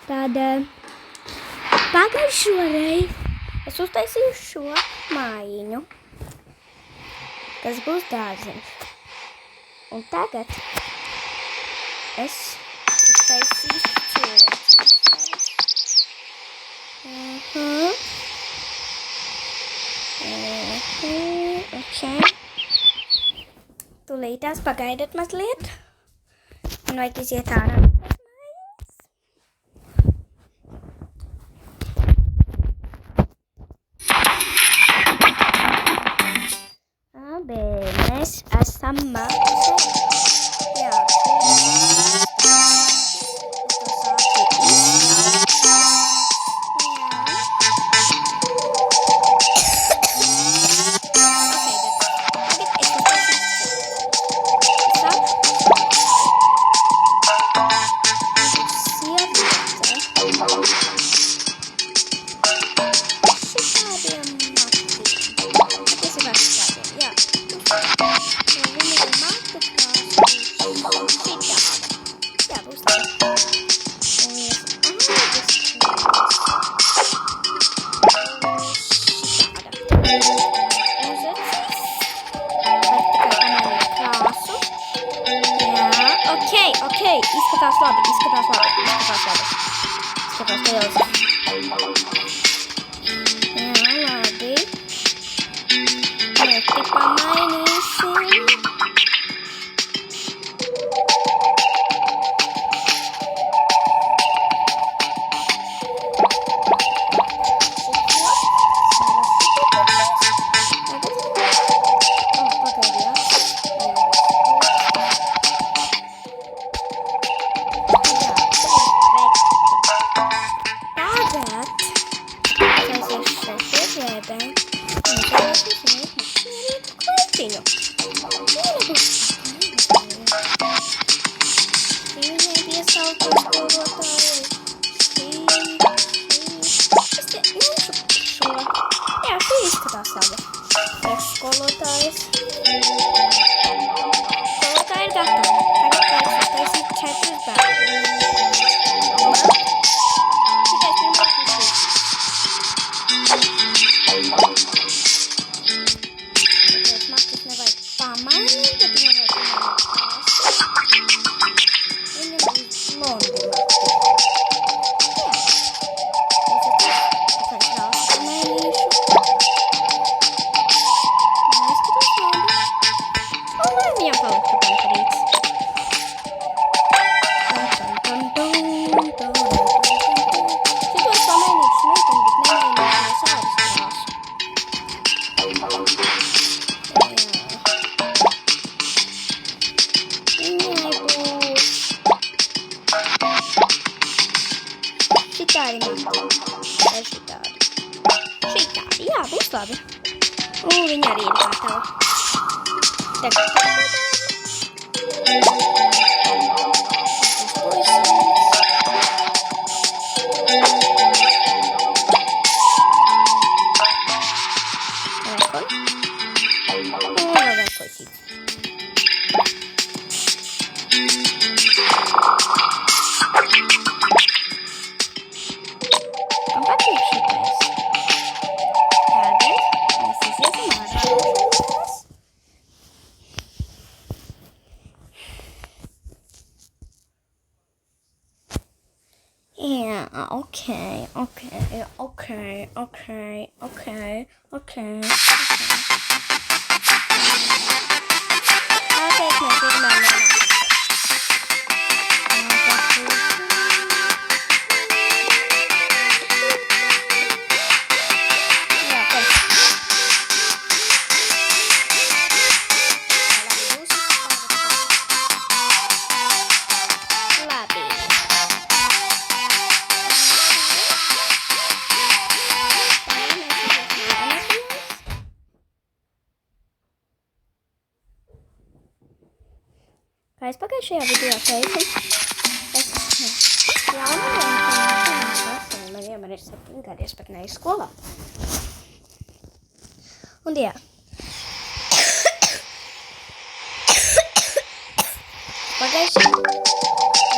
Tad pagājušo reizi es uztaisīju šo mājiņu, kas būs dārziņš. Un tagad es uztaisīšu cilvēciņus. Okay. Tūlītās pagaidat mazliet. Man vajag iziet ārā. Abi mēs esam mākuši. Jā. Okay, izskatās labi. Izskatās lieliski. Jā, labi. Mērķi pamainīsim. Skolotājas. Skolotāja ir gatava. Tagad vajag uztaisīt 4 bērnus. Tikai pirmā pusīs. Tāpēc matus nevajag pamainīt, bet nevajag pamainīt krāsu. Viņam būs blondi mati. Šitādi, jā, būs labi. Viņa arī ir gatava. Tagad yeah, okay. Kā es pagājušajā video teicu, es jaunajiem man vienmēr ir 7 gadi, es pat neesmu skolā. Un jā. Pagājušajā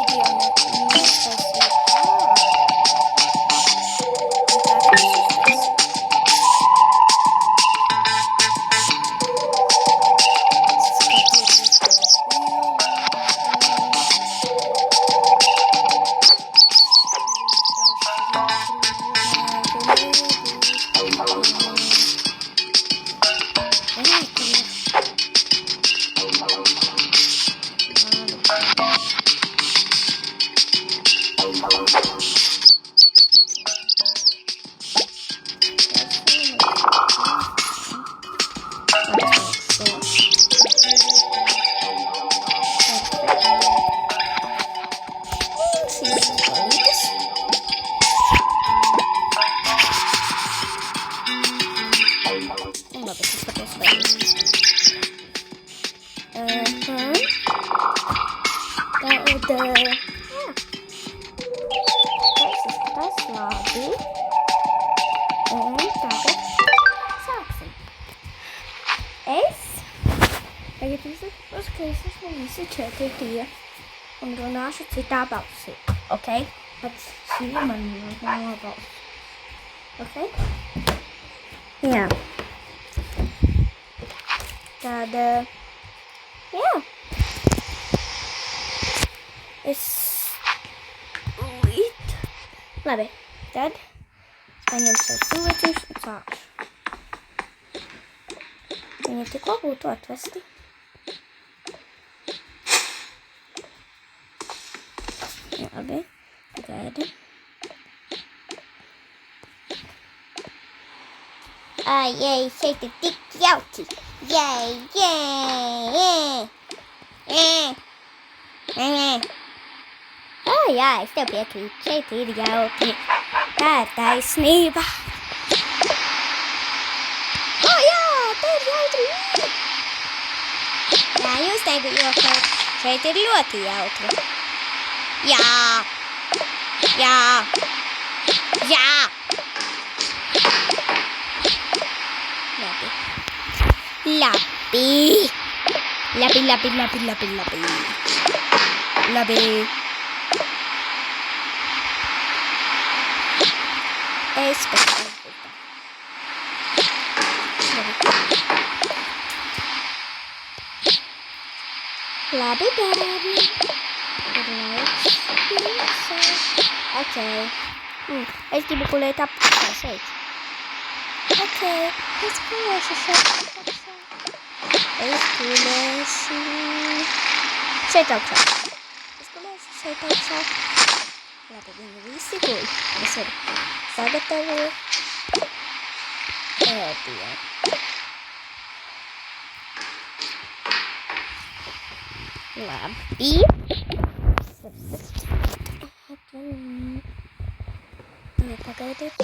video mēs taisīju Visi 4 un runāšu citā balsī, ok? Pēc šī man normālā balss, ok? Jā. Tad, jā. Es līd. Labi, tad paņemšu savus cilvēciņus un sākšu. Viņi tikko būtu atvesti. Labi, gaidi. Jei, šeit ir tik jauki. Jei. Jā, es tev piekrītu. Šeit ir jauki. Tā ir taisnība. Jā, tā ir jautri. Jā, jūs teikt jokot. Šeit ir ļoti jautri. Jā. Labi. Es pēc. Labi, bērni. Ok. Es gribu gulēt apakšā šeit. Ok, es gulēšu šeit apakšā. Es gulēšu šeit augšā. Labi, viņi visi guļ. Es varu sagatavot ēdienu. Labi. Pagaidiet.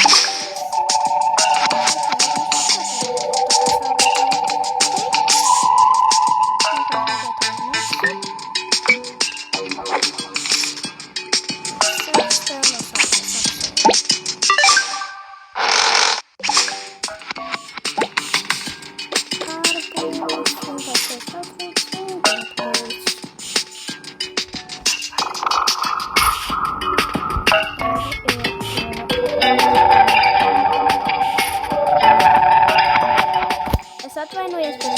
Atvainojies par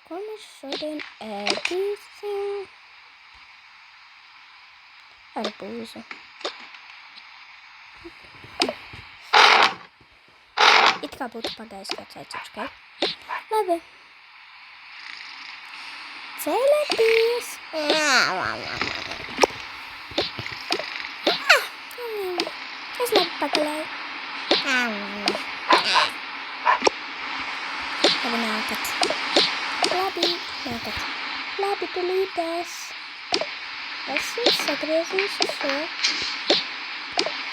ko mēs šodien ēdīsim? Arbūzu. It kā būtu pagājis kāds aicīts, ok? Labi. Cēlēties. Es labi pagulēju. Labi, nākat. Labi, tulītēs. Es sagriezīšu šo.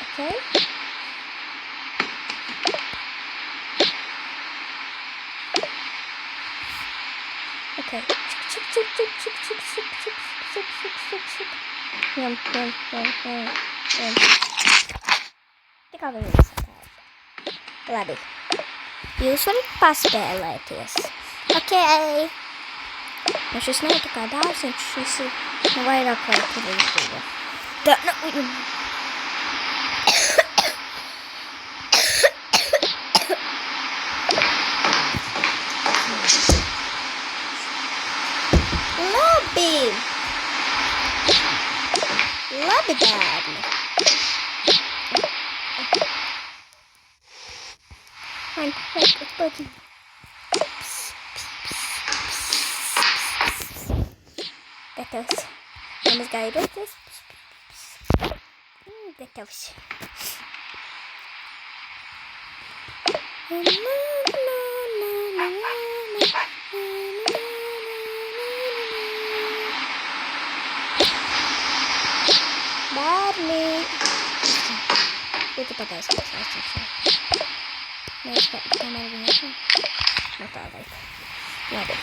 Ok? Ok. Čik. Jum. Tikā viņi sakāja. Labi. Jūs varat paspēlēties. Ok. Nu šis nav tā kā dārziņš, šis ir vairāk vai turītība. Tā, nu. Labi, bērni. Man patīk. Gatavs. Manas gaidoties. Gatavs. Bērni. Itu pataisīs. Mēs kamēr viņa no tā vajag. Labi.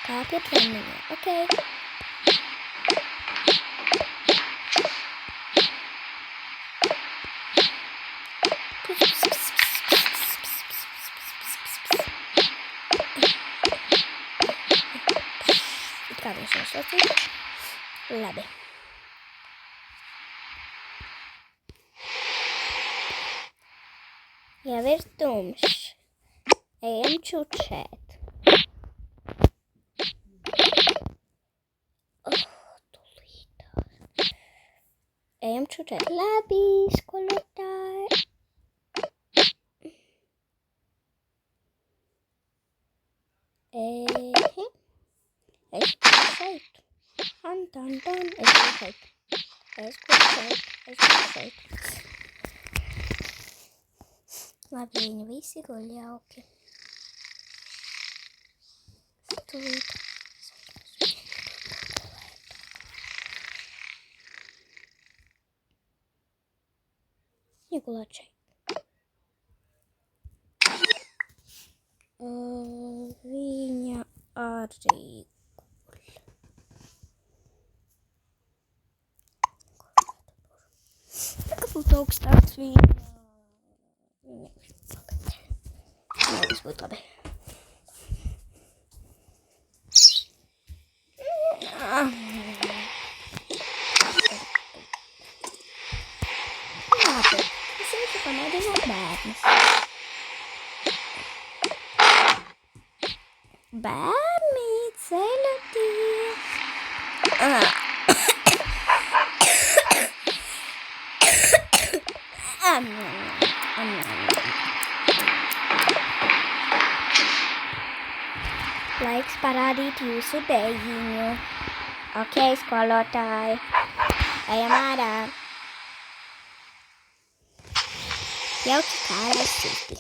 Kāpja treniņā. Ok. Kā viņš nosacīja? Labi. Jau ir tumšs. Ejam čučēt. Tūlītās. Ejam čučēt. Labi, skolotāji. Es šeit. Antan, es šeit. Es šeit. Labi, viņi visi guļ jauki. Stulīt. Iegulāt šeit. Viņa arī guļ. Tā kā būtu augstāks viņa. Viss būtu labi. Labi, es iešu pamēģināt bērnus. Bērni, ceļoties. Laiks parādīt jūsu dejiņu. Ok, skolotāji. Ejam ārā. Jauki kājās sīsti.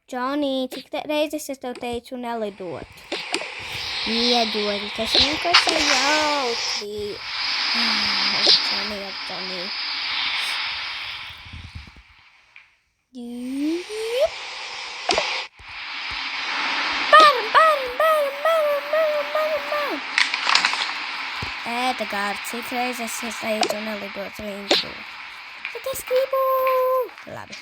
Džonī, cik reizes es tev teicu nelidot? Iedodi, tas vienkārši ir jauki. Džonī. Ēdagār, cik reizes es teicu nelidot riņķu? Bet es gribu. Labi.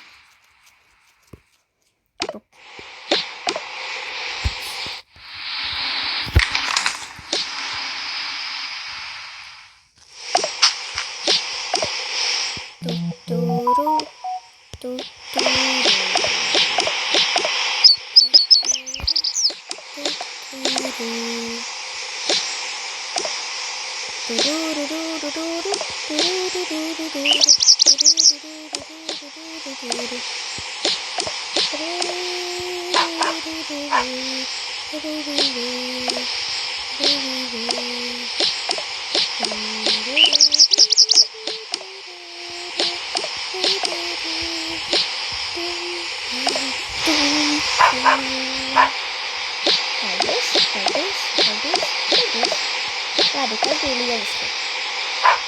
Labi, tas bija lieliski.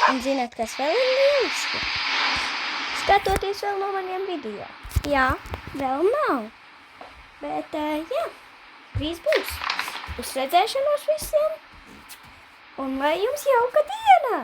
Un zināt, kas vēl ir lieliski? Skatoties vēl no maniem video. Jā, vēl nav. Bet, jā, drīz būs. Uz redzēšanos visiem. Un lai jums jauka diena!